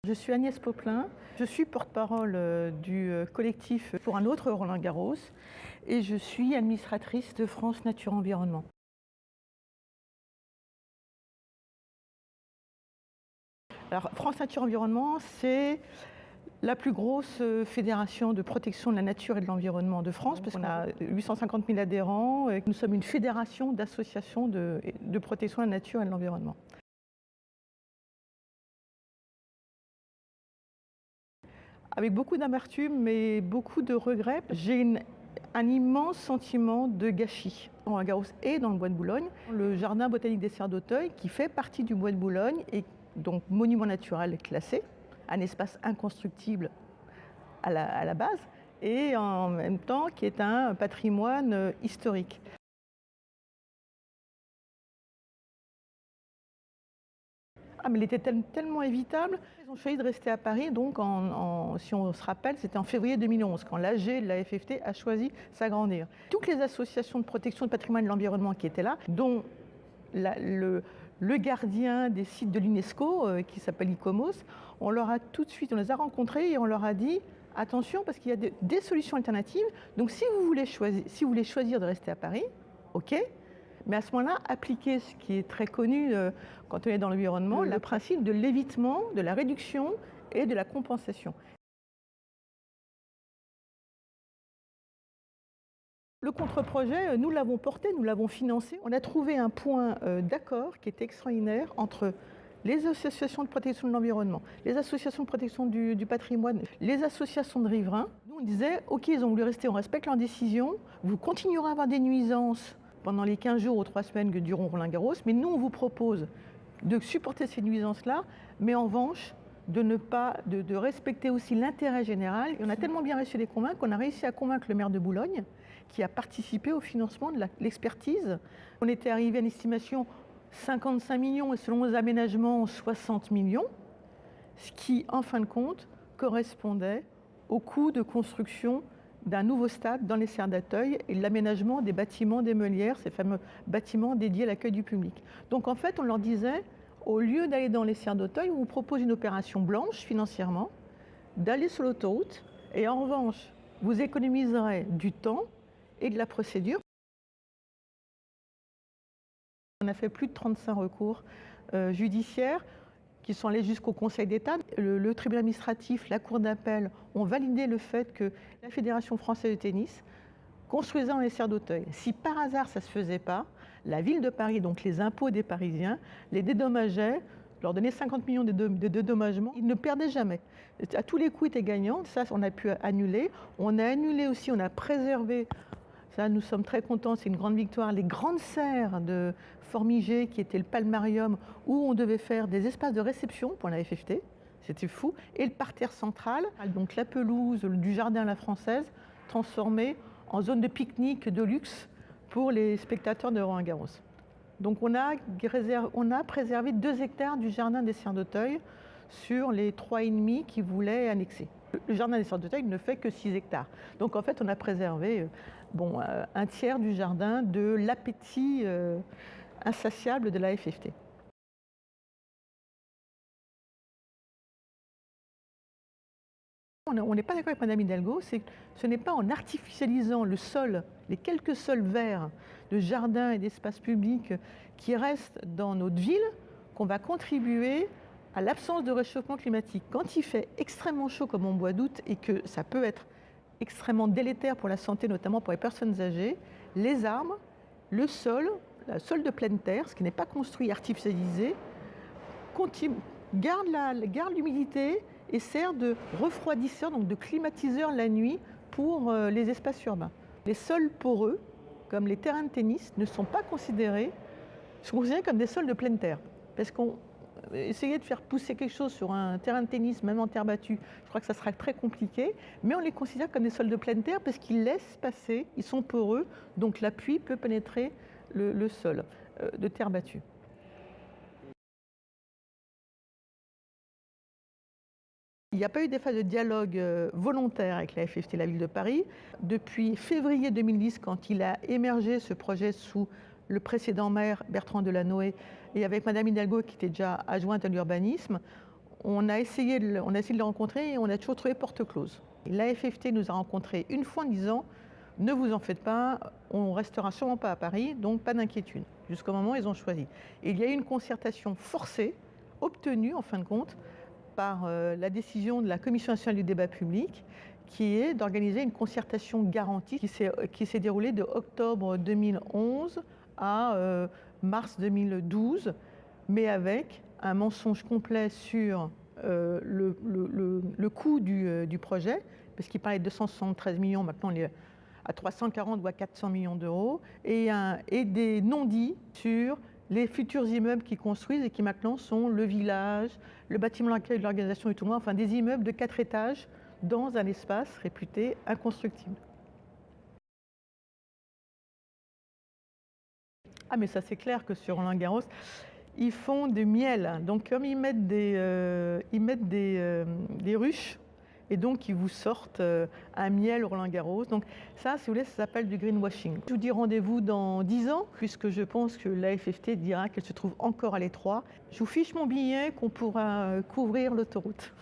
Je suis Agnès Poplin, je suis porte-parole du collectif pour un autre Roland-Garros et je suis administratrice de France Nature Environnement. Alors France Nature Environnement, c'est la plus grosse fédération de protection de la nature et de l'environnement de France, parce qu'on a 850 000 adhérents et que nous sommes une fédération d'associations de protection de la nature et de l'environnement. Avec beaucoup d'amertume mais beaucoup de regrets, j'ai un immense sentiment de gâchis. Roland-Garros est dans le bois de Boulogne, le jardin botanique des Serres d'Auteuil, qui fait partie du bois de Boulogne, est donc monument naturel classé, un espace inconstructible à la base, et en même temps qui est un patrimoine historique. Ah, mais il était tellement évitable. Ils ont choisi de rester à Paris, donc si on se rappelle, c'était en février 2011, quand l'AG de la FFT a choisi s'agrandir. Toutes les associations de protection du patrimoine et de l'environnement qui étaient là, dont le gardien des sites de l'UNESCO, qui s'appelle ICOMOS, on les a rencontrés et on leur a dit attention, parce qu'il y a des solutions alternatives. Donc si vous voulez choisir de rester à Paris, ok. Mais à ce moment-là, appliquer ce qui est très connu quand on est dans l'environnement, le principe de l'évitement, de la réduction et de la compensation. Le contre-projet, nous l'avons porté, nous l'avons financé. On a trouvé un point d'accord qui était extraordinaire entre les associations de protection de l'environnement, les associations de protection du patrimoine, les associations de riverains. Nous, on disait, ok, ils ont voulu rester, on respecte leurs décisions, vous continuerez à avoir des nuisances pendant les 15 jours ou 3 semaines que dureront Roland-Garros, mais nous, on vous propose de supporter ces nuisances-là, mais en revanche, de respecter aussi l'intérêt général. Et on a tellement bien réussi à les convaincre qu'on a réussi à convaincre le maire de Boulogne, qui a participé au financement de l'expertise. On était arrivé à une estimation 55 millions et selon les aménagements 60 millions, ce qui, en fin de compte, correspondait au coût de construction d'un nouveau stade dans les Serres d'Auteuil et l'aménagement des bâtiments des Meulières, ces fameux bâtiments dédiés à l'accueil du public. Donc en fait, on leur disait, au lieu d'aller dans les Serres d'Auteuil, on vous propose une opération blanche financièrement, d'aller sur l'autoroute, et en revanche, vous économiserez du temps et de la procédure. On a fait plus de 35 recours judiciaires qui sont allés jusqu'au Conseil d'État. Le tribunal administratif, la Cour d'appel ont validé le fait que la Fédération française de tennis construisait dans les Serres d'Auteuil. Si par hasard ça ne se faisait pas, la ville de Paris, donc les impôts des Parisiens, les dédommageaient, leur donnaient 50 millions de dédommagements. Ils ne perdaient jamais. À tous les coups, ils étaient gagnants. Ça, on a pu annuler. On a annulé aussi, on a préservé. Ça, nous sommes très contents, c'est une grande victoire. Les grandes serres de Formigé, qui était le palmarium, où on devait faire des espaces de réception pour la FFT, c'était fou, et le parterre central, donc la pelouse du jardin à la française, transformée en zone de pique-nique de luxe pour les spectateurs de Roland-Garros. Donc on a préservé 2 hectares du jardin des Serres d'Auteuil sur les 3,5 qu'ils voulaient annexer. Le jardin des Serres d'Auteuil ne fait que 6 hectares. Donc en fait, on a préservé un tiers du jardin de l'appétit insatiable de la FFT. On n'est pas d'accord avec Madame Hidalgo, ce n'est pas en artificialisant le sol, les quelques sols verts de jardins et d'espaces publics qui restent dans notre ville, qu'on va contribuer à l'absence de réchauffement climatique. Quand il fait extrêmement chaud comme en mois d'août et que ça peut être extrêmement délétère pour la santé, notamment pour les personnes âgées, les arbres, le sol de pleine terre, ce qui n'est pas construit, artificialisé, garde l'humidité et sert de refroidisseur, donc de climatiseur la nuit pour les espaces urbains. Les sols poreux, comme les terrains de tennis, ne sont pas considérés comme des sols de pleine terre. Parce essayer de faire pousser quelque chose sur un terrain de tennis, même en terre battue, je crois que ça sera très compliqué, mais on les considère comme des sols de pleine terre parce qu'ils laissent passer, ils sont poreux, donc la pluie peut pénétrer le sol de terre battue. Il n'y a pas eu d'effet de dialogue volontaire avec la FFT, la ville de Paris. Depuis février 2010, quand il a émergé ce projet sous le précédent maire Bertrand Delanoë et avec Madame Hidalgo qui était déjà adjointe à l'urbanisme, on a essayé de le rencontrer et on a toujours trouvé porte close. L'AFFT nous a rencontrés une fois en disant « Ne vous en faites pas, on restera sûrement pas à Paris, donc pas d'inquiétude ». Jusqu'au moment où ils ont choisi. Et il y a eu une concertation forcée, obtenue en fin de compte, par la décision de la Commission nationale du débat public, qui est d'organiser une concertation garantie qui s'est déroulée de octobre 2011 à mars 2012, mais avec un mensonge complet sur le coût du projet, parce qu'il parlait de 273 millions, maintenant on est à 340 ou à 400 millions d'euros, et des non-dits sur les futurs immeubles qu'ils construisent et qui maintenant sont le village, le bâtiment d'accueil de l'organisation du tournoi, enfin des immeubles de 4 étages dans un espace réputé inconstructible. Ah mais ça c'est clair que sur Roland-Garros, ils font du miel. Donc comme ils mettent des ruches, et donc ils vous sortent un miel Roland-Garros. Donc ça, si vous voulez, ça s'appelle du greenwashing. Je vous dis rendez-vous dans 10 ans, puisque je pense que l'AFFT dira qu'elle se trouve encore à l'étroit. Je vous fiche mon billet qu'on pourra couvrir l'autoroute.